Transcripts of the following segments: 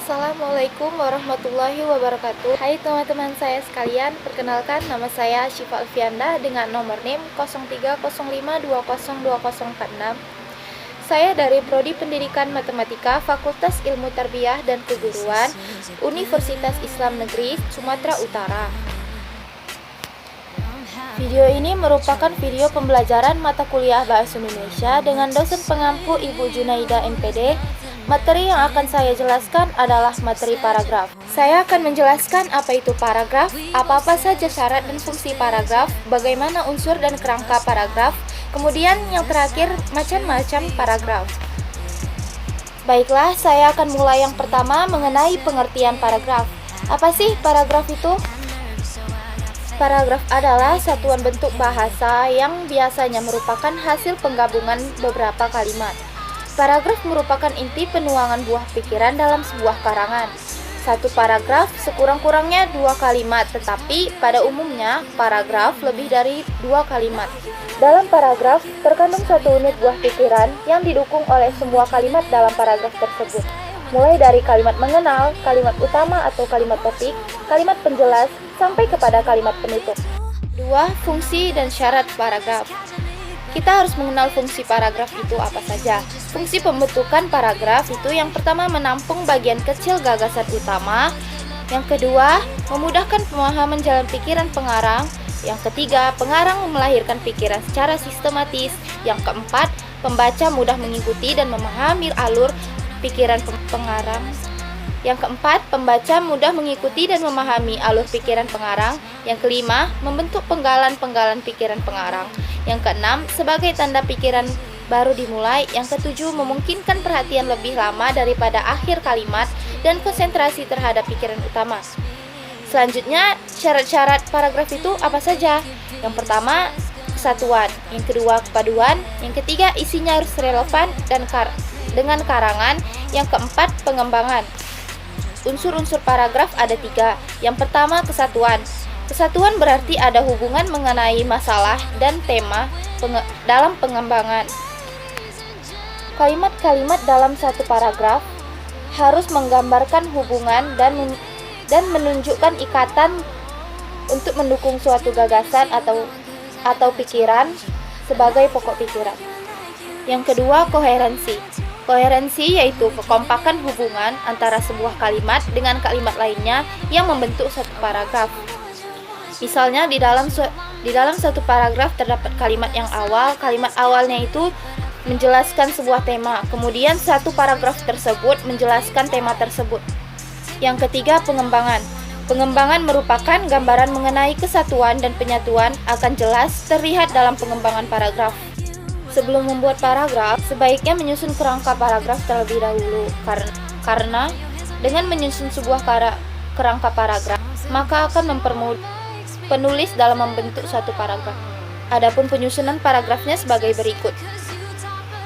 Assalamualaikum warahmatullahi wabarakatuh. Hai teman-teman saya sekalian, perkenalkan nama saya Syifa Alfianda dengan nomor NIM 0305202046. Saya dari Prodi Pendidikan Matematika Fakultas Ilmu Tarbiyah dan Keguruan Universitas Islam Negeri Sumatera Utara. Video ini merupakan video pembelajaran mata kuliah Bahasa Indonesia dengan dosen pengampu Ibu Junaida MPD. Materi yang akan saya jelaskan adalah materi paragraf. Saya akan menjelaskan apa itu paragraf, apa-apa saja syarat dan fungsi paragraf, bagaimana unsur dan kerangka paragraf, kemudian yang terakhir macam-macam paragraf. Baiklah, saya akan mulai yang pertama mengenai pengertian paragraf. Apa sih paragraf itu? Paragraf adalah satuan bentuk bahasa yang biasanya merupakan hasil penggabungan beberapa kalimat. Paragraf merupakan inti penuangan buah pikiran dalam sebuah karangan. Satu paragraf sekurang-kurangnya 2 kalimat, tetapi pada umumnya paragraf lebih dari 2 kalimat. Dalam paragraf terkandung satu unit buah pikiran yang didukung oleh semua kalimat dalam paragraf tersebut. Mulai dari kalimat mengenal, kalimat utama atau kalimat topik, kalimat penjelas, sampai kepada kalimat penutup. 2. Fungsi dan syarat paragraf. Kita harus mengenal fungsi paragraf itu apa saja. Fungsi pembentukan paragraf itu yang pertama menampung bagian kecil gagasan utama, yang kedua memudahkan pemahaman jalan pikiran pengarang, yang ketiga pengarang melahirkan pikiran secara sistematis, yang keempat pembaca mudah mengikuti dan memahami alur pikiran pengarang. Yang keempat, pembaca mudah mengikuti dan memahami alur pikiran pengarang. Yang kelima, membentuk penggalan-penggalan pikiran pengarang. Yang keenam, sebagai tanda pikiran baru dimulai. Yang ketujuh, memungkinkan perhatian lebih lama daripada akhir kalimat dan konsentrasi terhadap pikiran utama. Selanjutnya, syarat-syarat paragraf itu apa saja? Yang pertama, kesatuan. Yang kedua, kepaduan. Yang ketiga, isinya harus relevan dan dengan karangan. Yang keempat, pengembangan. Unsur-unsur paragraf ada 3. Yang pertama, kesatuan. Kesatuan berarti ada hubungan mengenai masalah dan tema dalam pengembangan. Kalimat-kalimat dalam satu paragraf harus menggambarkan hubungan dan menunjukkan ikatan untuk mendukung suatu gagasan atau pikiran sebagai pokok pikiran. Yang kedua, koherensi. Koherensi yaitu kekompakan hubungan antara sebuah kalimat dengan kalimat lainnya yang membentuk satu paragraf. Misalnya di dalam satu paragraf terdapat kalimat yang awal. Kalimat awalnya itu menjelaskan sebuah tema. Kemudian satu paragraf tersebut menjelaskan tema tersebut. Yang ketiga, pengembangan. Pengembangan merupakan gambaran mengenai kesatuan dan penyatuan akan jelas terlihat dalam pengembangan paragraf. Sebelum membuat paragraf, sebaiknya menyusun kerangka paragraf terlebih dahulu. Karena dengan menyusun sebuah kerangka paragraf, maka akan mempermudah penulis dalam membentuk suatu paragraf. Adapun penyusunan paragrafnya sebagai berikut.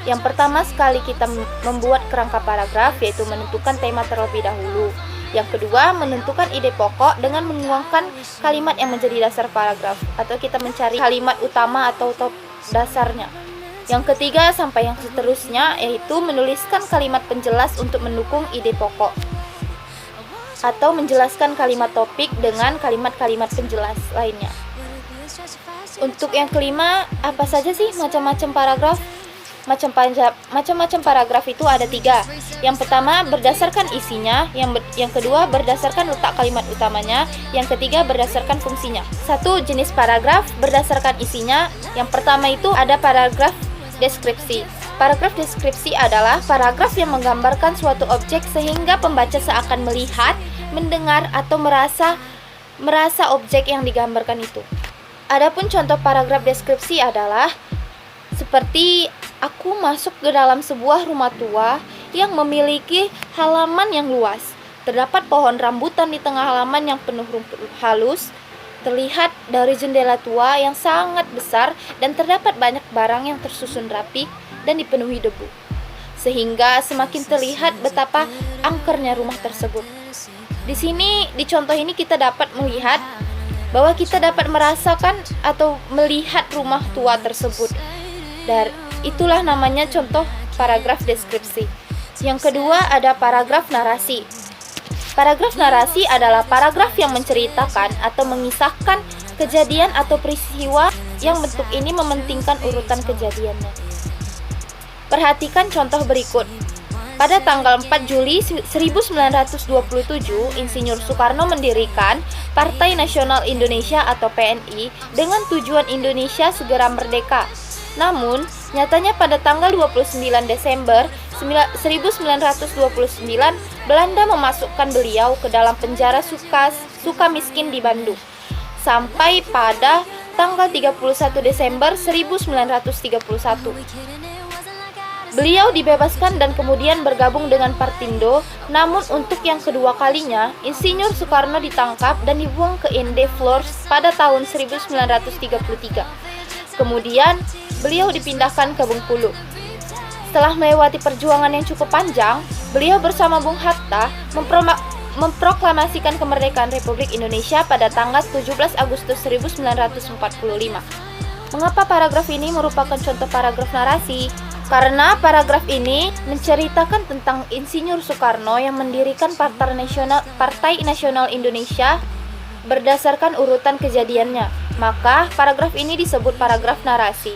Yang pertama sekali kita membuat kerangka paragraf, yaitu menentukan tema terlebih dahulu. Yang kedua, menentukan ide pokok dengan menuangkan kalimat yang menjadi dasar paragraf, atau kita mencari kalimat utama atau top dasarnya. Yang ketiga sampai yang seterusnya, yaitu menuliskan kalimat penjelas untuk mendukung ide pokok atau menjelaskan kalimat topik dengan kalimat-kalimat penjelas lainnya. Untuk yang kelima, apa saja sih macam-macam paragraf? Macam-macam paragraf itu ada 3. Yang pertama berdasarkan isinya, yang kedua berdasarkan letak kalimat utamanya, yang ketiga berdasarkan fungsinya. 1. Jenis paragraf berdasarkan isinya. Yang pertama itu ada paragraf deskripsi. Paragraf deskripsi adalah paragraf yang menggambarkan suatu objek sehingga pembaca seakan melihat, mendengar, atau merasa objek yang digambarkan itu. Adapun contoh paragraf deskripsi adalah seperti aku masuk ke dalam sebuah rumah tua yang memiliki halaman yang luas. Terdapat pohon rambutan di tengah halaman yang penuh rumput halus. Terlihat dari jendela tua yang sangat besar dan terdapat banyak barang yang tersusun rapi dan dipenuhi debu, sehingga semakin terlihat betapa angkernya rumah tersebut. Di contoh ini kita dapat melihat bahwa kita dapat merasakan atau melihat rumah tua tersebut. Dan itulah namanya contoh paragraf deskripsi. Yang kedua ada paragraf narasi. Paragraf narasi adalah paragraf yang menceritakan atau mengisahkan kejadian atau peristiwa yang bentuk ini mementingkan urutan kejadiannya. Perhatikan contoh berikut. Pada tanggal 4 Juli 1927, Insinyur Soekarno mendirikan Partai Nasional Indonesia atau PNI dengan tujuan Indonesia segera merdeka. Namun, nyatanya pada tanggal 29 Desember 1929, Belanda memasukkan beliau ke dalam penjara Sukamiskin di Bandung. Sampai pada tanggal 31 Desember 1931. Beliau dibebaskan dan kemudian bergabung dengan Partindo, namun untuk yang kedua kalinya, Insinyur Soekarno ditangkap dan dibuang ke Ende Flores pada tahun 1933. Kemudian, beliau dipindahkan ke Bengkulu. Setelah melewati perjuangan yang cukup panjang, beliau bersama Bung Hatta memproklamasikan kemerdekaan Republik Indonesia pada tanggal 17 Agustus 1945. Mengapa paragraf ini merupakan contoh paragraf narasi? Karena paragraf ini menceritakan tentang Insinyur Soekarno yang mendirikan Partai Nasional Indonesia berdasarkan urutan kejadiannya. Maka paragraf ini disebut paragraf narasi.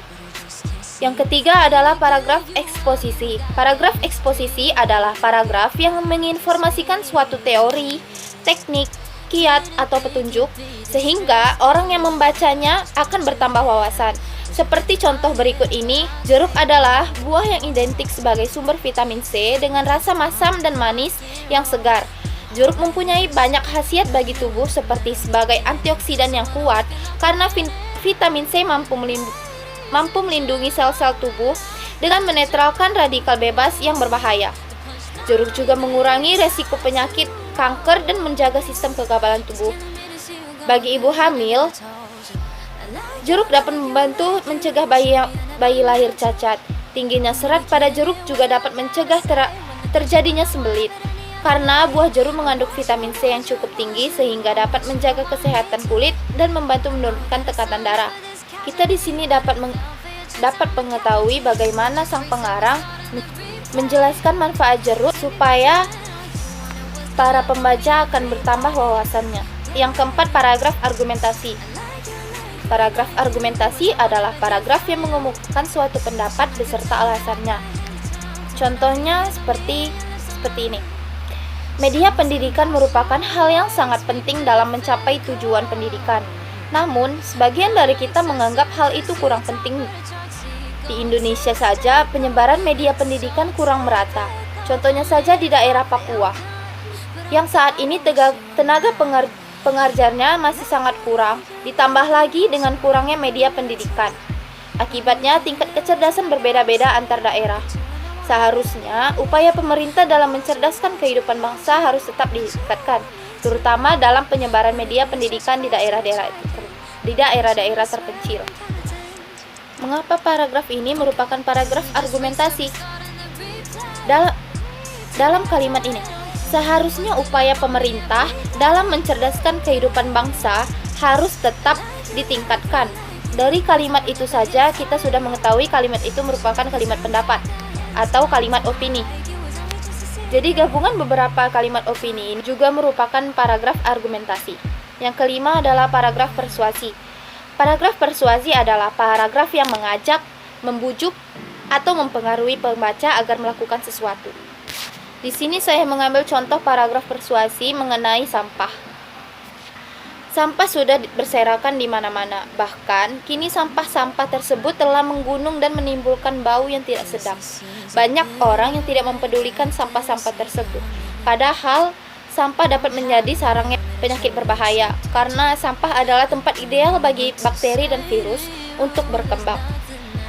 Yang ketiga adalah paragraf eksposisi. Paragraf eksposisi adalah paragraf yang menginformasikan suatu teori, teknik, kiat, atau petunjuk, sehingga orang yang membacanya akan bertambah wawasan. Seperti contoh berikut ini, jeruk adalah buah yang identik sebagai sumber vitamin C dengan rasa masam dan manis yang segar. Jeruk mempunyai banyak khasiat bagi tubuh seperti sebagai antioksidan yang kuat karena vitamin C mampu melindungi sel-sel tubuh dengan menetralkan radikal bebas yang berbahaya. Jeruk juga mengurangi resiko penyakit kanker dan menjaga sistem kekebalan tubuh. Bagi ibu hamil, jeruk dapat membantu mencegah bayi lahir cacat. Tingginya serat pada jeruk juga dapat mencegah terjadinya sembelit. Karena buah jeruk mengandung vitamin C yang cukup tinggi sehingga dapat menjaga kesehatan kulit dan membantu menurunkan tekanan darah. Kita di sini dapat mengetahui bagaimana sang pengarang menjelaskan manfaat jeruk supaya para pembaca akan bertambah wawasannya. Yang keempat, paragraf argumentasi. Paragraf argumentasi adalah paragraf yang mengemukakan suatu pendapat beserta alasannya. Contohnya seperti ini. Media pendidikan merupakan hal yang sangat penting dalam mencapai tujuan pendidikan. Namun, sebagian dari kita menganggap hal itu kurang penting. Di Indonesia saja, penyebaran media pendidikan kurang merata. Contohnya saja di daerah Papua, yang saat ini tenaga pengajarnya masih sangat kurang, ditambah lagi dengan kurangnya media pendidikan. Akibatnya, tingkat kecerdasan berbeda-beda antar daerah. Seharusnya, upaya pemerintah dalam mencerdaskan kehidupan bangsa harus tetap ditingkatkan, terutama dalam penyebaran media pendidikan di daerah-daerah terpencil. Mengapa paragraf ini merupakan paragraf argumentasi? Dalam kalimat ini, seharusnya upaya pemerintah dalam mencerdaskan kehidupan bangsa harus tetap ditingkatkan. Dari kalimat itu saja kita sudah mengetahui kalimat itu merupakan kalimat pendapat atau kalimat opini. Jadi gabungan beberapa kalimat opini ini juga merupakan paragraf argumentasi. Yang kelima adalah paragraf persuasi. Paragraf persuasi adalah paragraf yang mengajak, membujuk, atau mempengaruhi pembaca agar melakukan sesuatu. Di sini saya mengambil contoh paragraf persuasi mengenai sampah. Sampah sudah berserakan di mana-mana. Bahkan, kini sampah-sampah tersebut telah menggunung dan menimbulkan bau yang tidak sedap. Banyak orang yang tidak mempedulikan sampah-sampah tersebut. Padahal, sampah dapat menjadi sarangnya penyakit berbahaya, karena sampah adalah tempat ideal bagi bakteri dan virus untuk berkembang.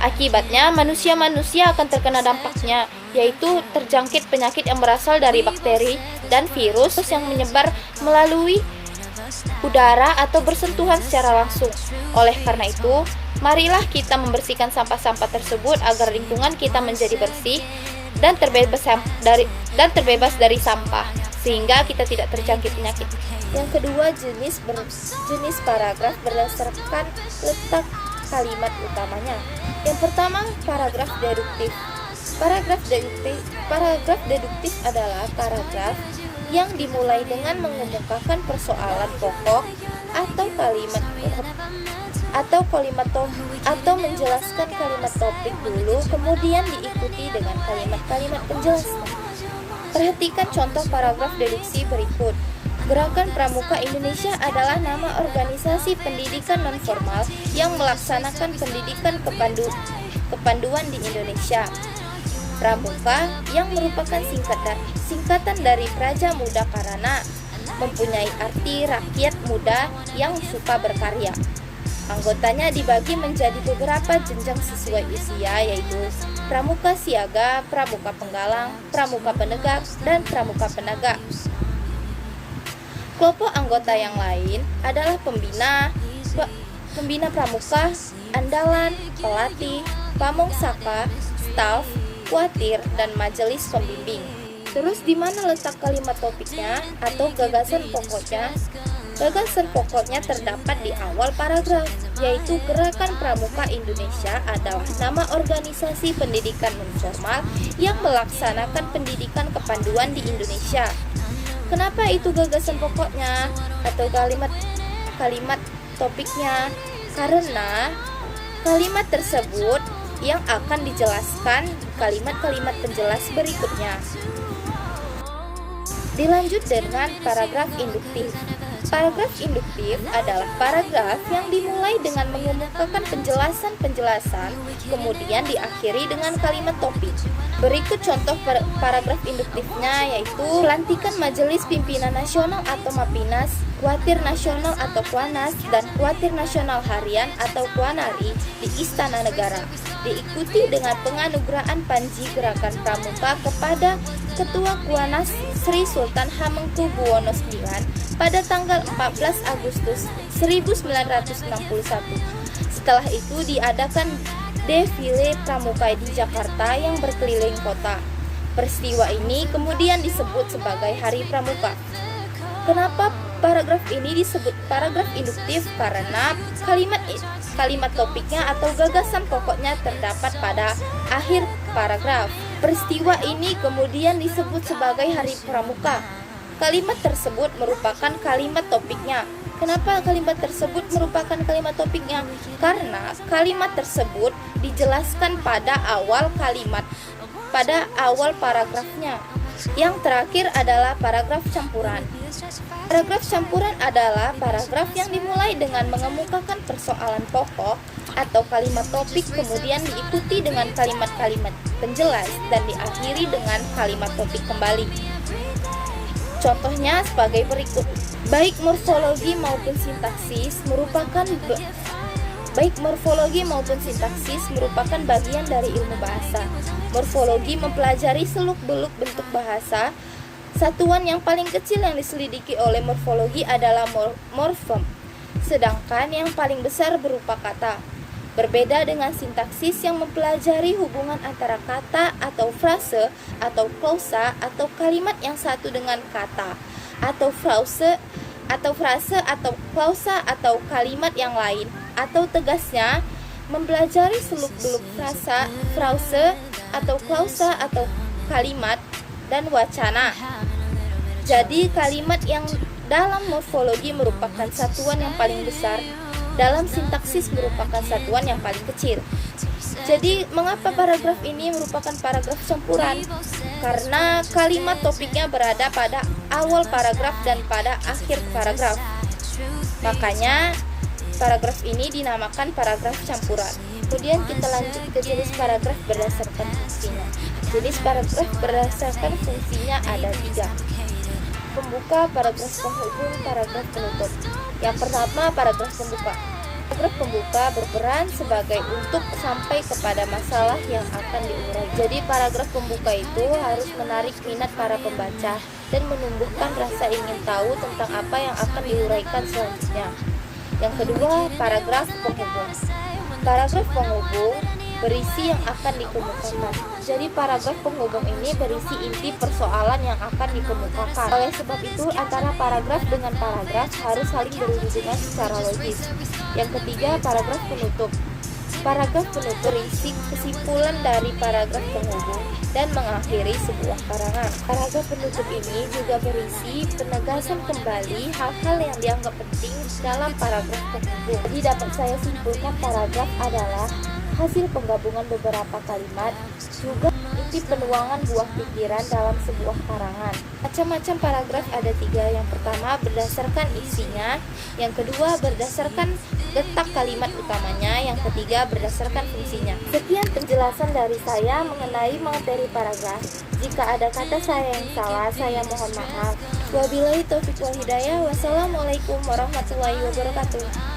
Akibatnya, manusia-manusia akan terkena dampaknya, yaitu terjangkit penyakit yang berasal dari bakteri dan virus yang menyebar melalui udara atau bersentuhan secara langsung. Oleh karena itu, marilah kita membersihkan sampah-sampah tersebut agar lingkungan kita menjadi bersih dan terbebas dari sampah, sehingga kita tidak terjangkit penyakit. Yang kedua, jenis paragraf berdasarkan letak kalimat utamanya. Yang pertama, paragraf deduktif. Paragraf deduktif adalah paragraf yang dimulai dengan mengemukakan persoalan pokok atau atau menjelaskan kalimat topik dulu, kemudian diikuti dengan kalimat-kalimat penjelasan. Perhatikan contoh paragraf deduksi berikut. Gerakan Pramuka Indonesia adalah nama organisasi pendidikan nonformal yang melaksanakan pendidikan kepanduan di Indonesia. Pramuka yang merupakan singkatan dari Praja Muda Karana, mempunyai arti rakyat muda yang suka berkarya. Anggotanya dibagi menjadi beberapa jenjang sesuai usia, yaitu Pramuka Siaga, Pramuka Penggalang, Pramuka Penegak, dan Pramuka Penagak. Kelompok anggota yang lain adalah pembina pramuka, andalan, pelatih, pamong saka, staf, kuatir, dan majelis pembimbing. Terus di mana letak kalimat topiknya atau gagasan pokoknya? Gagasan pokoknya terdapat di awal paragraf, yaitu Gerakan Pramuka Indonesia adalah nama organisasi pendidikan nonformal yang melaksanakan pendidikan kepanduan di Indonesia. Kenapa itu gagasan pokoknya atau kalimat topiknya? Karena kalimat tersebut yang akan dijelaskan kalimat-kalimat penjelas berikutnya. Dilanjut dengan paragraf induktif. Paragraf induktif adalah paragraf yang dimulai dengan mengemukakan penjelasan-penjelasan, kemudian diakhiri dengan kalimat topik. Berikut contoh paragraf induktifnya, yaitu pelantikan Majelis Pimpinan Nasional atau Mapinas, Kuatir Nasional atau Kuanas, dan Kuatir Nasional Harian atau Kuanari di Istana Negara. Diikuti dengan penganugerahan Panji Gerakan Pramuka kepada Ketua Kuanas Sri Sultan Hamengkubuwono IX pada tanggal 14 Agustus 1961. Setelah itu diadakan defile pramuka di Jakarta yang berkeliling kota. Peristiwa ini kemudian disebut sebagai Hari Pramuka. Kenapa paragraf ini disebut paragraf induktif? Karena kalimat topiknya atau gagasan pokoknya terdapat pada akhir paragraf. Peristiwa ini kemudian disebut sebagai Hari Pramuka. Kalimat tersebut merupakan kalimat topiknya. Kenapa kalimat tersebut merupakan kalimat topiknya? Karena kalimat tersebut dijelaskan pada awal paragrafnya. Yang terakhir adalah paragraf campuran. Paragraf campuran adalah paragraf yang dimulai dengan mengemukakan persoalan pokok atau kalimat topik, kemudian diikuti dengan kalimat-kalimat penjelas dan diakhiri dengan kalimat topik kembali. Contohnya sebagai berikut. Baik morfologi maupun sintaksis merupakan bagian dari ilmu bahasa. Morfologi mempelajari seluk-beluk bentuk bahasa. Satuan yang paling kecil yang diselidiki oleh morfologi adalah morfem, sedangkan yang paling besar berupa kata. Berbeda dengan sintaksis yang mempelajari hubungan antara kata atau frase atau klausa atau kalimat yang satu dengan kata atau frase atau klausa atau kalimat yang lain, atau tegasnya mempelajari seluk-beluk frase atau klausa atau kalimat dan wacana. Jadi kalimat yang dalam morfologi merupakan satuan yang paling besar, dalam sintaksis merupakan satuan yang paling kecil. Jadi mengapa paragraf ini merupakan paragraf campuran? Karena kalimat topiknya berada pada awal paragraf dan pada akhir paragraf. Makanya paragraf ini dinamakan paragraf campuran. Kemudian kita lanjut ke jenis paragraf berdasarkan fungsinya. Jenis paragraf berdasarkan fungsinya ada 3. Pembuka, paragraf penghubung, paragraf penutup. Yang pertama, paragraf pembuka. Paragraf pembuka berperan sebagai untuk sampai kepada masalah yang akan diurai. Jadi paragraf pembuka itu harus menarik minat para pembaca dan menumbuhkan rasa ingin tahu tentang apa yang akan diuraikan selanjutnya. Yang kedua, paragraf penghubung. Paragraf penghubung berisi yang akan dikemukakan. Jadi paragraf penghubung ini berisi inti persoalan yang akan dikemukakan. Oleh sebab itu, antara paragraf dengan paragraf harus saling berhubungan secara logis. Yang ketiga, paragraf penutup. Paragraf penutup berisi kesimpulan dari paragraf penghubung. dan mengakhiri sebuah karangan. Paragraf penutup ini juga berisi penegasan kembali hal-hal yang dianggap penting dalam paragraf tersebut. Jadi dapat saya simpulkan paragraf adalah hasil penggabungan beberapa kalimat, juga inti penuangan buah pikiran dalam sebuah karangan. Macam-macam paragraf ada 3. Yang pertama berdasarkan isinya, yang kedua berdasarkan letak kalimat utamanya, yang ketiga berdasarkan fungsinya. Sekian penjelasan dari saya mengenai materi paragraf. Jika ada kata saya yang salah, saya mohon maaf. Wabillahi taufiq wal hidayah. Wassalamualaikum warahmatullahi wabarakatuh.